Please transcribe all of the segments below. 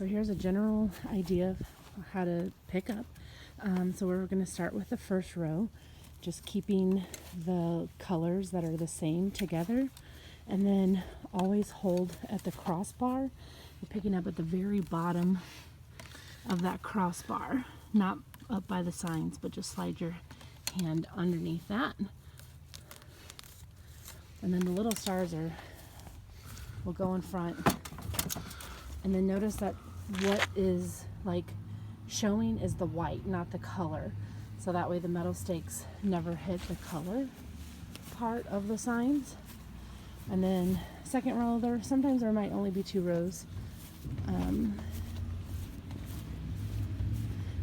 So here's a general idea of how to pick up. So we're going to start with the first row, just keeping the colors that are the same together, and then always hold at the crossbar. You're picking up at the very bottom of that crossbar, not up by the signs, but just slide your hand underneath that. And then the little stars will go in front. And then notice that what is like showing is the white, not the color. So that way the metal stakes never hit the color part of the signs. And then second row, sometimes there might only be 2 rows. And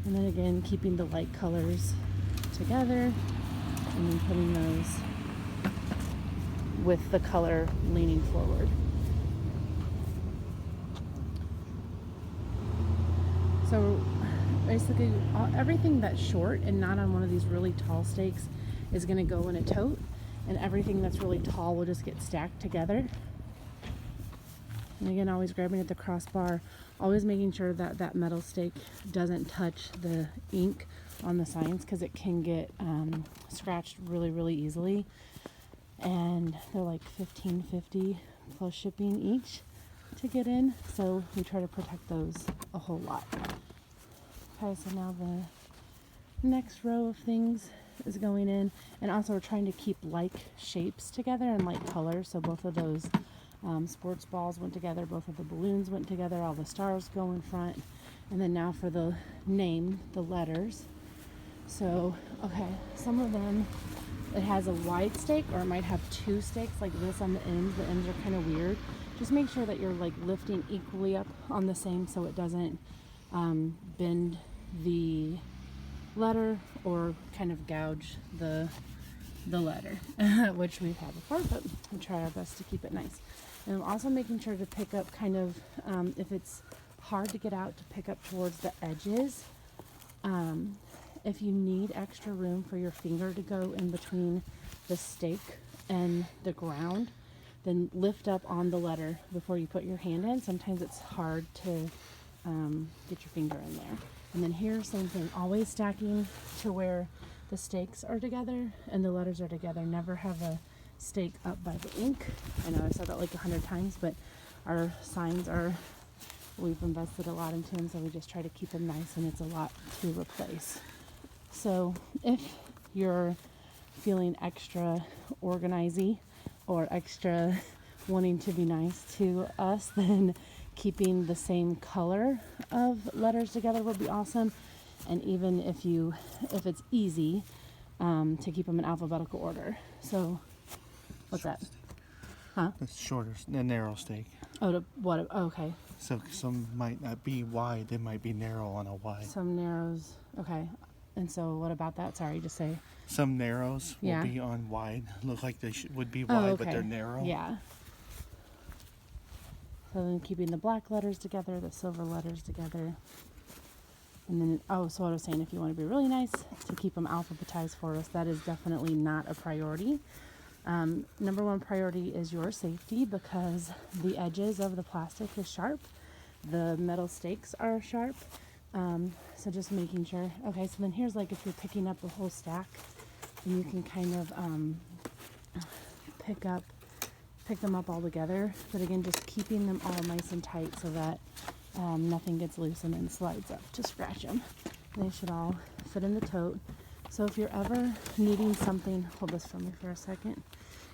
then again, keeping the light colors together and then putting those with the color leaning forward. So basically everything that's short and not on one of these really tall stakes is going to go in a tote, and everything that's really tall will just get stacked together. And again, always grabbing at the crossbar, always making sure that that metal stake doesn't touch the ink on the signs, because it can get scratched really easily. And they're like $15.50 plus shipping each to get in, so we try to protect those a whole lot. Okay, so now the next row of things is going in, and also we're trying to keep like shapes together and like colors. So both of those sports balls went together, both of the balloons went together, all the stars go in front. And then now for the name, the letters. So okay, some of them, it has a wide stake, or it might have 2 stakes like this on the ends. The ends are kind of weird. Just make sure that you're like lifting equally up on the same, so it doesn't bend the letter or kind of gouge the letter, which we've had before, but we try our best to keep it nice. And I'm also making sure to pick up kind of, if it's hard to get out, to pick up towards the edges. If you need extra room for your finger to go in between the stake and the ground, then lift up on the letter before you put your hand in. Sometimes it's hard to get your finger in there. And then here, same thing, always stacking to where the stakes are together and the letters are together. Never have a stake up by the ink. I know I said that like 100 times, but our signs we've invested a lot into them, so we just try to keep them nice, and it's a lot to replace. So if you're feeling extra organizy or extra wanting to be nice to us, then keeping the same color of letters together would be awesome. And even if it's easy, to keep them in alphabetical order. So what's that? Huh? It's shorter, the narrow stake. Oh, what? Oh, okay. So some might not be wide, they might be narrow on a wide. Some narrows. Okay. And so what about that? Sorry, just say. Some narrows will be on wide. Look like they would be wide, okay. But they're narrow. Yeah. So then keeping the black letters together, the silver letters together. And then, so what I was saying, if you want to be really nice, to keep them alphabetized for us, that is definitely not a priority. Number 1 priority is your safety, because the edges of the plastic is sharp. The metal stakes are sharp. So just making sure. Okay, so then here's like if you're picking up a whole stack, and you can kind of pick them up all together. But again, just keeping them all nice and tight so that nothing gets loose and then slides up to scratch them. They should all fit in the tote. So if you're ever needing something, hold this for me for a second.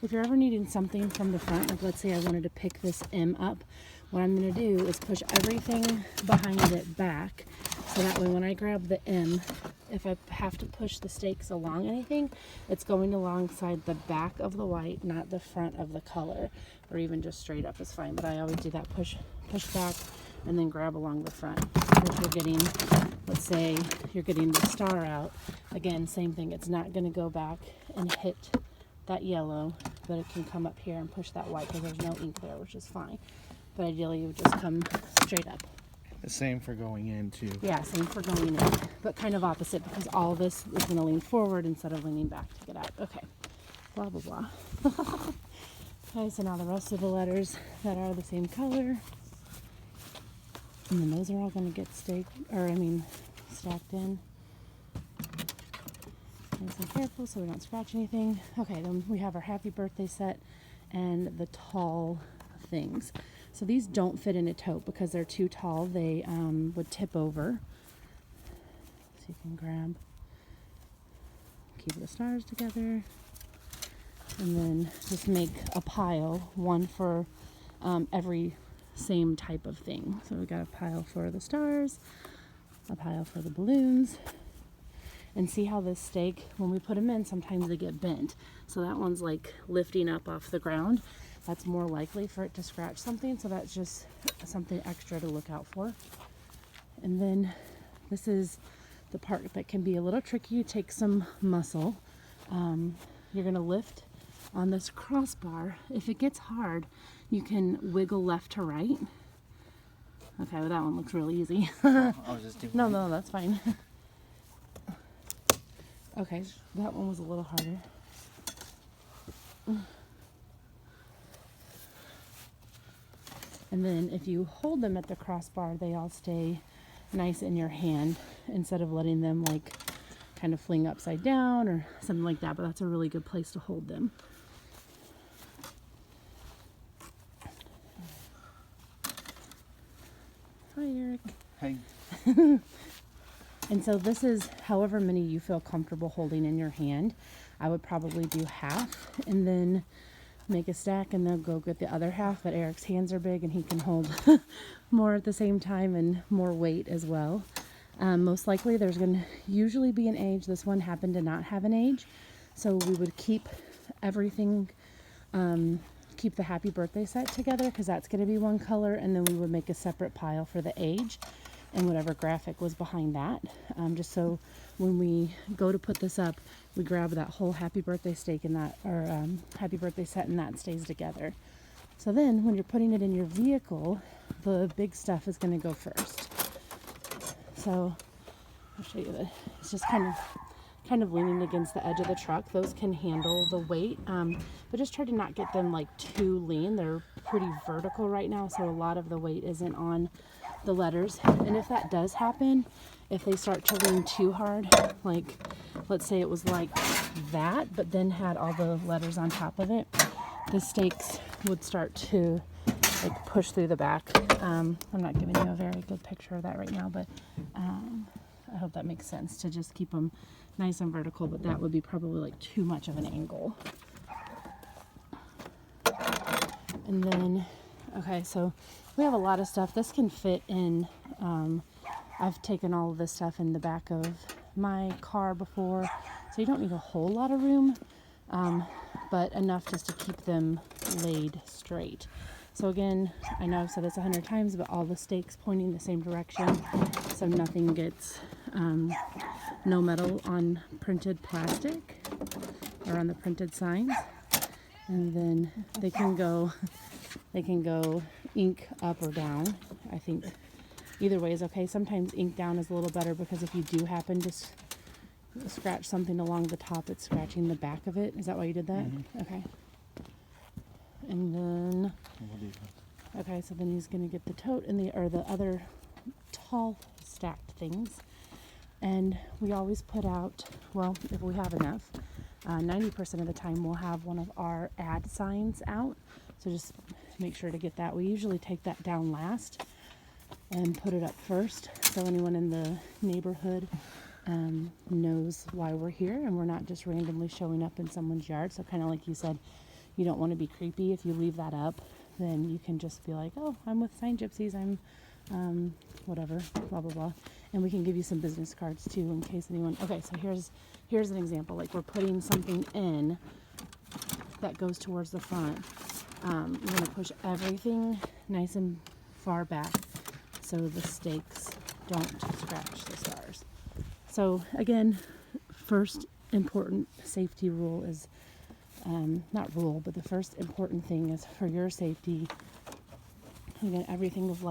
If you're ever needing something from the front, like let's say I wanted to pick this M up, what I'm going to do is push everything behind it back, so that way when I grab the M, if I have to push the stakes along anything, it's going alongside the back of the white, not the front of the color, or even just straight up is fine. But I always do that, push back and then grab along the front. So if you're getting, let's say you're getting the star out, again, same thing. It's not going to go back and hit that yellow, but it can come up here and push that white because there's no ink there, which is fine. But ideally you would just come straight up. The same for going in too. Yeah, same for going in, but kind of opposite, because all this is going to lean forward instead of leaning back to get out. Okay, blah blah blah. Okay, so now the rest of the letters that are the same color. And then those are all going to get stacked in. Nice and careful so we don't scratch anything. Okay, then we have our happy birthday set and the tall things. So these don't fit in a tote because they're too tall. They would tip over. So you can grab, keep the stars together, and then just make a pile, one for every same type of thing. So we got a pile for the stars, a pile for the balloons. And see how this stake, when we put them in, sometimes they get bent. So that one's like lifting up off the ground. That's more likely for it to scratch something. So that's just something extra to look out for. And then this is the part that can be a little tricky. You take some muscle. You're gonna lift on this crossbar. If it gets hard, you can wiggle left to right. Okay, well that one looks really easy. I was just doing No, that's fine. Okay, that one was a little harder. And then if you hold them at the crossbar, they all stay nice in your hand instead of letting them like kind of fling upside down or something like that. But that's a really good place to hold them. Hi, Eric. Hey. And so this is however many you feel comfortable holding in your hand. I would probably do half and then make a stack and then go get the other half. But Eric's hands are big and he can hold more at the same time and more weight as well. Most likely there's going to usually be an age. This one happened to not have an age. So we would keep everything, keep the happy birthday set together because that's going to be one color. And then we would make a separate pile for the age and whatever graphic was behind that, just so when we go to put this up, we grab that whole happy birthday stake and that, or happy birthday set, and that stays together. So then when you're putting it in your vehicle, the big stuff is going to go first. So I'll show you that. It's just kind of leaning against the edge of the truck. Those can handle the weight, but just try to not get them like too lean. They're pretty vertical right now, so a lot of the weight isn't on the letters. And if that does happen, if they start to lean too hard, like let's say it was like that, but then had all the letters on top of it, the stakes would start to like push through the back. I'm not giving you a very good picture of that right now, but I hope that makes sense to just keep them nice and vertical, but that would be probably like too much of an angle. And then, okay, so we have a lot of stuff. This can fit in, I've taken all of this stuff in the back of my car before, so you don't need a whole lot of room, but enough just to keep them laid straight. So again, I know I've said this 100 times, but all the stakes pointing the same direction, so nothing gets, no metal on printed plastic or on the printed signs. And then they can go ink up or down. I think either way is okay. Sometimes ink down is a little better because if you do happen to scratch something along the top, it's scratching the back of it. Is that why you did that? Mm-hmm. Okay. And then, okay, so then he's going to get the tote and the other tall stacked things. And we always put out, well, if we have enough, 90% of the time we'll have one of our ad signs out. So just make sure to get that. We usually take that down last and put it up first, so anyone in the neighborhood knows why we're here and we're not just randomly showing up in someone's yard. So kind of like you said, you don't want to be creepy. If you leave that up, then you can just be like, oh, I'm with Sign Gypsies, I'm whatever, blah blah blah. And we can give you some business cards too in case anyone. Okay, so here's an example. Like we're putting something in that goes towards the front. We're going to push everything nice and far back so the stakes don't scratch the stars. So again, first important safety rule is, not rule, but the first important thing is for your safety, again, everything of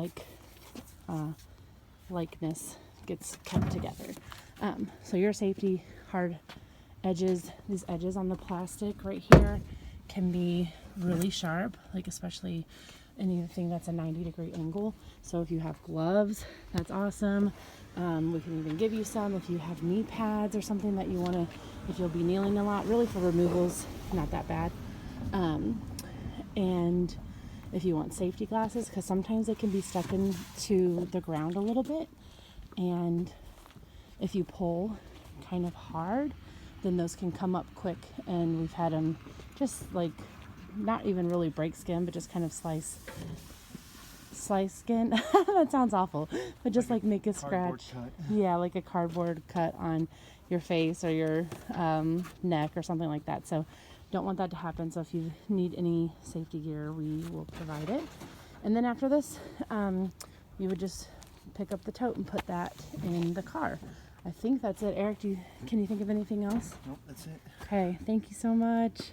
likeness gets kept together. So your safety, hard edges, these edges on the plastic right here can be really sharp, like especially anything that's a 90-degree angle. So if you have gloves, that's awesome. We can even give you some if you have knee pads or something that you want to, if you'll be kneeling a lot. Really, for removals, not that bad. And if you want safety glasses, because sometimes they can be stuck into the ground a little bit, and if you pull kind of hard, then those can come up quick, and we've had them just like not even really break skin, but just kind of slice skin. That sounds awful, but just like make a scratch. Yeah, like a cardboard cut on your face or your neck or something like that. So don't want that to happen. So if you need any safety gear, we will provide it. And then after this, you would just pick up the tote and put that in the car. I think that's it. Eric, can you think of anything else? Nope, that's it. Okay, thank you so much.